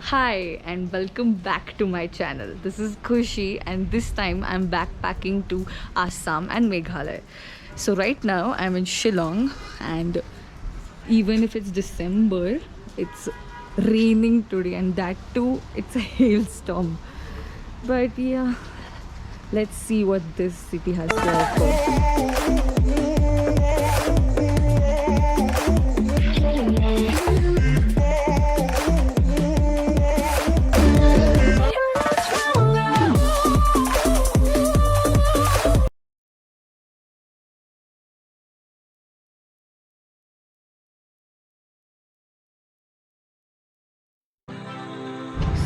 Hi and welcome back to my channel. This is Khushi and this time I'm backpacking to Assam and Meghalaya. So right now I'm in Shillong and even if it's December, it's raining today and that too it's a hailstorm. But yeah, let's see what this city has to offer.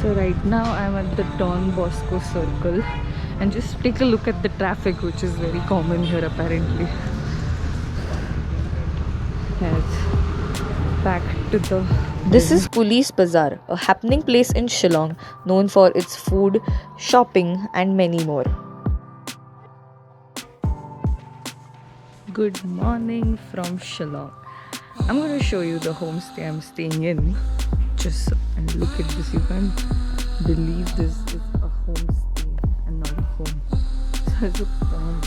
So right now I'm at the Don Bosco Circle and just take a look at the traffic, which is very common here apparently. Yes, back to the... This is Police Bazaar, a happening place in Shillong known for its food, shopping, and many more. Good morning from Shillong. I'm going to show you the homestay I'm staying in. Just and look at this, you can't believe this is a homestay and not a home. So it's a pond.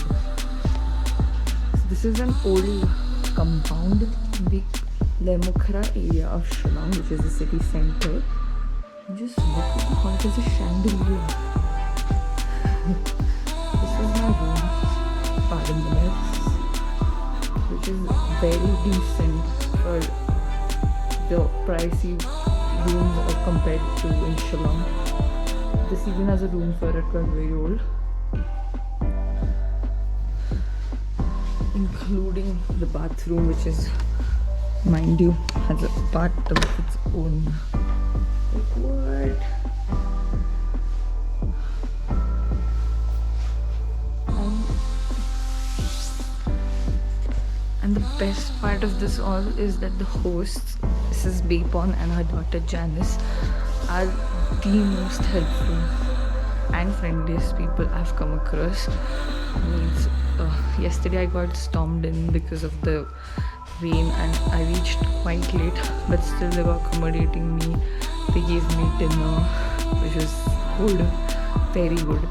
So this is an old compound in the Lemukhra area of Shillong, which is the city center. And just look at the hall, there's a chandelier. This is my room, pardon the mess, which is very decent for the pricey rooms compared to in Shillong. This even has a room for a 12-year-old, including the bathroom, which is, mind you, has a part of its own. Like what? And the best part of this all is that the hosts, Mrs. Bapon and her daughter Janice, are the most helpful and friendliest people I've come across. Yesterday I got stormed in because of the rain and I reached quite late, but still they were accommodating me. They gave me dinner, which was good, very good.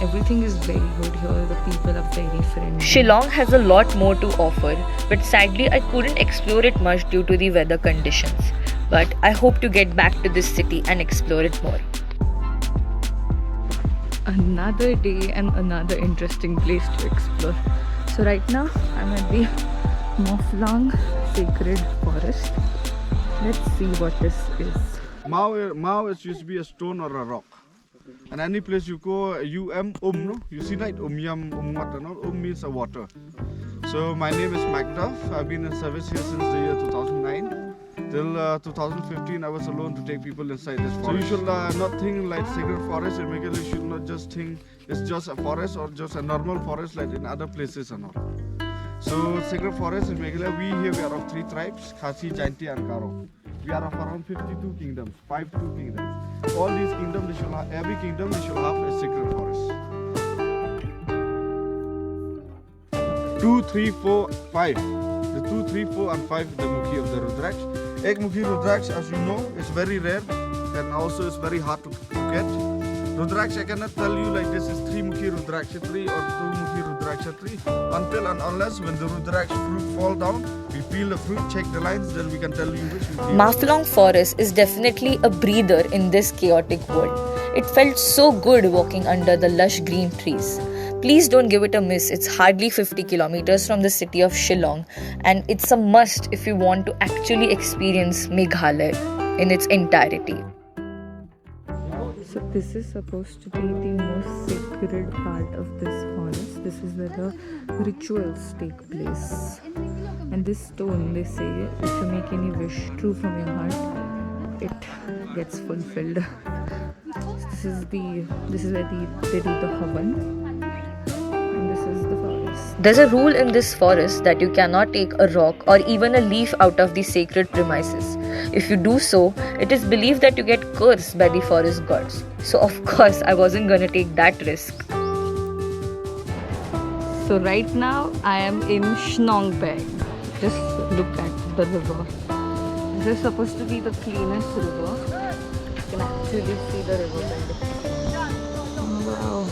Everything is very good here. The people are very friendly. Shillong has a lot more to offer, but sadly I couldn't explore it much due to the weather conditions. But I hope to get back to this city and explore it more. Another day and another interesting place to explore. So right now I'm at the Meghalaya Sacred Forest. Let's see what this is. Mao is used to be a stone or a rock. And any place you go, no? You see that yam, water, no? Means a water. So my name is Macduff. I've been in service here since the year 2009. Till 2015, I was alone to take people inside this forest. So you should not think like sacred forest in Meghalaya. You should not just think it's just a forest or just a normal forest like in other places and all. So sacred forest in Meghalaya, we are of 3 tribes, Khasi, Jainti and Karo. We are of around 52 kingdoms, 52 kingdoms. All these kingdoms, every kingdom they should have a sacred forest. 2, 3, 4, 5. The 2, 3, 4 and 5 the Mukhi of the Rudraksh. Ekmukhi Rudraksh, as you know, is very rare and also it's very hard to get. Rudraksh, I cannot tell you like this is 3 Mukhi Rudraksha tree or 2 Mukhi Rudraksha tree until and unless when the Rudraksh fruit fall down, we peel the fruit, check the lines, then we can tell you which Mukhi. Meghalaya Forest is definitely a breather in this chaotic world. It felt so good walking under the lush green trees. Please don't give it a miss. It's hardly 50 kilometers from the city of Shillong and it's a must if you want to actually experience Meghalaya in its entirety. So this is supposed to be the most sacred part of this forest. This is where the rituals take place. And this stone, they say, if you make any wish true from your heart, it gets fulfilled. So this is where they do the havan. And this is the forest. There's a rule in this forest that you cannot take a rock or even a leaf out of the sacred premises. If you do so, it is believed that you get cursed by the forest gods. So of course, I wasn't gonna take that risk. So right now, I am in Phnom Penh. Just look at the river. This is supposed to be the cleanest river. actually see the riverbed. Wow.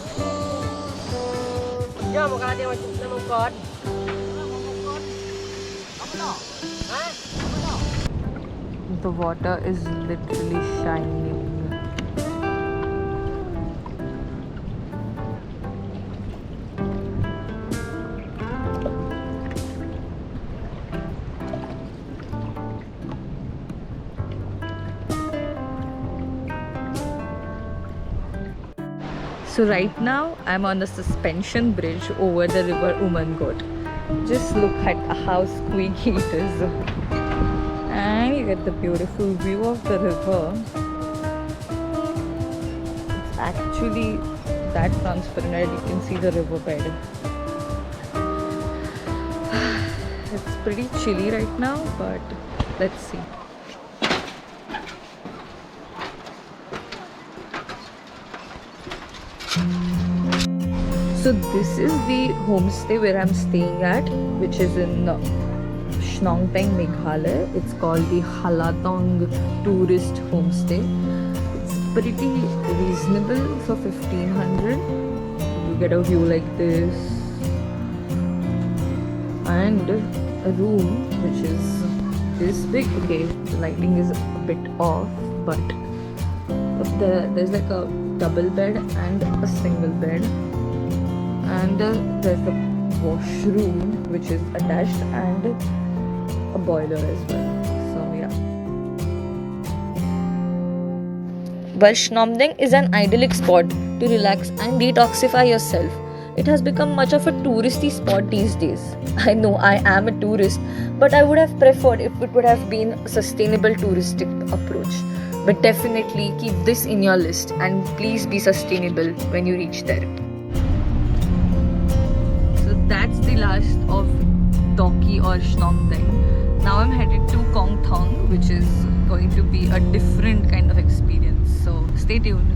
The water is literally shining. So right now I'm on the suspension bridge over the river Umangot. Just look at how squeaky it is. And you get the beautiful view of the river. It's actually that transparent that you can see the riverbed. It's pretty chilly right now, but let's see. So this is the homestay where I'm staying at, which is in Shillong, Meghalaya. It's called the Halatong Tourist Homestay. It's pretty reasonable for 1500. You get a view like this, and a room which is this big. Okay, the lighting is a bit off, but there's like a double bed and a single bed. And there's the washroom which is attached and a boiler as well. So yeah. Well, Shillong is an idyllic spot to relax and detoxify yourself. It has become much of a touristy spot these days. I know I am a tourist, but I would have preferred if it would have been a sustainable touristic approach. But definitely keep this in your list and please be sustainable when you reach there. That's the last of Dawki or Shillong. Now I'm headed to Kong Thong, which is going to be a different kind of experience. So stay tuned.